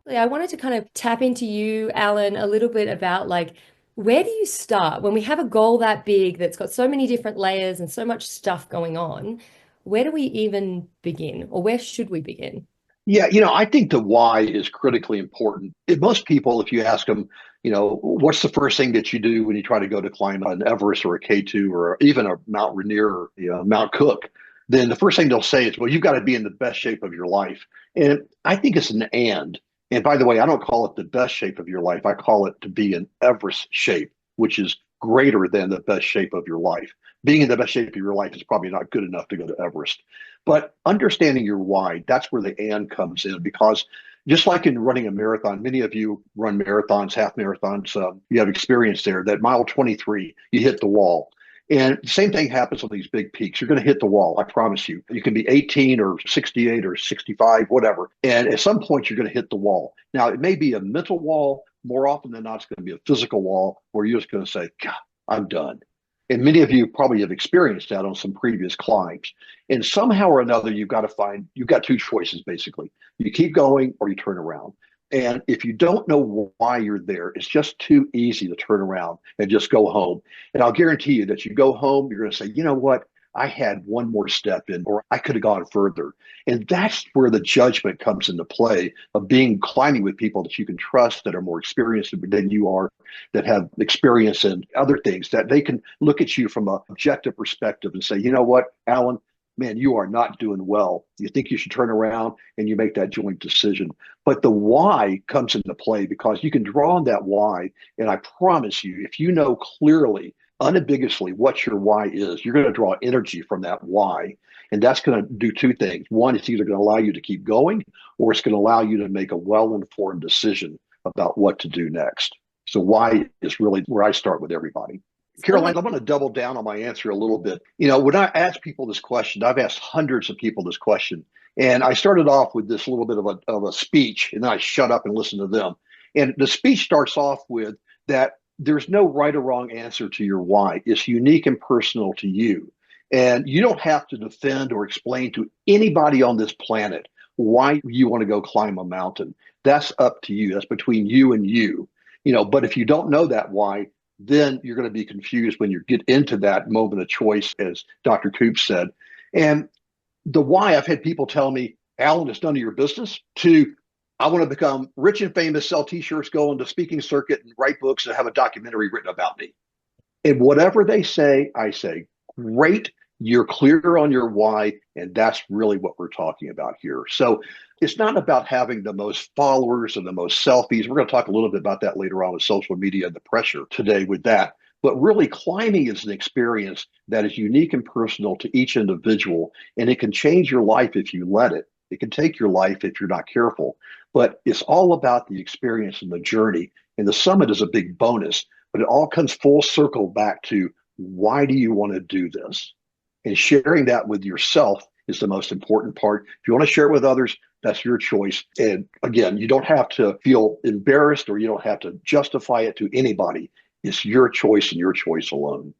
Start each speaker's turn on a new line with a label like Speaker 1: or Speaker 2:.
Speaker 1: I wanted to kind of tap into you, Alan, a little bit about like, where do you start when we have a goal that big that's got so many different layers and so much stuff going on? Where do we even begin, or where should we begin?
Speaker 2: Yeah, I think the why is critically important. Most people, if you ask them, what's the first thing that you do when you try to go to climb an Everest or a K2 or even a Mount Rainier or Mount Cook, then the first thing they'll say is, well, you've got to be in the best shape of your life. And I think it's an and. And by the way, I don't call it the best shape of your life. I call it to be in Everest shape, which is greater than the best shape of your life. Being in the best shape of your life is probably not good enough to go to Everest. But understanding your why, that's where the and comes in because just like in running a marathon, many of you run marathons, half marathons, you have experience there. That mile 23, you hit the wall. And the same thing happens on these big peaks. You're going to hit the wall, I promise you. You can be 18 or 68 or 65, whatever. And at some point, you're going to hit the wall. Now, it may be a mental wall. More often than not, it's going to be a physical wall where you're just going to say, God, I'm done. And many of you probably have experienced that on some previous climbs. And somehow or another, you've got two choices basically. You keep going or you turn around. And if you don't know why you're there, it's just too easy to turn around and just go home. And I'll guarantee you that you go home, you're going to say, you know what? I had one more step in, or I could have gone further. And that's where the judgment comes into play of being climbing with people that you can trust that are more experienced than you are, that have experience in other things, that they can look at you from an objective perspective and say, you know what, Alan, man, you are not doing well. You think you should turn around and you make that joint decision. But the why comes into play because you can draw on that why. And I promise you, if you know clearly, unambiguously what your why is, you're going to draw energy from that why. And that's going to do two things. One, it's either going to allow you to keep going or it's going to allow you to make a well informed decision about what to do next. So, why is really where I start with everybody.
Speaker 1: So
Speaker 2: Caroline, I'm going to double down on my answer a little bit. When I ask people this question, I've asked hundreds of people this question. And I started off with this little bit of a speech, and then I shut up and listened to them. And the speech starts off with that there's no right or wrong answer to your why. It's unique and personal to you. And you don't have to defend or explain to anybody on this planet why you want to go climb a mountain. That's up to you. That's between you and you. But if you don't know that why, then you're going to be confused when you get into that moment of choice, as Dr. Coop said. And the why, I've had people tell me, Alan, it's none of your business, to I want to become rich and famous, sell t-shirts, go on the speaking circuit and write books and have a documentary written about me. And whatever they say, I say, great, you're clear on your why. And that's really what we're talking about here. So it's not about having the most followers and the most selfies. We're going to talk a little bit about that later on with social media and the pressure today with that. But really, climbing is an experience that is unique and personal to each individual. And it can change your life if you let it. It can take your life if you're not careful. But it's all about the experience and the journey. And the summit is a big bonus. But it all comes full circle back to why do you want to do this? And sharing that with yourself is the most important part. If you want to share it with others, that's your choice. And again, you don't have to feel embarrassed or you don't have to justify it to anybody. It's your choice and your choice alone.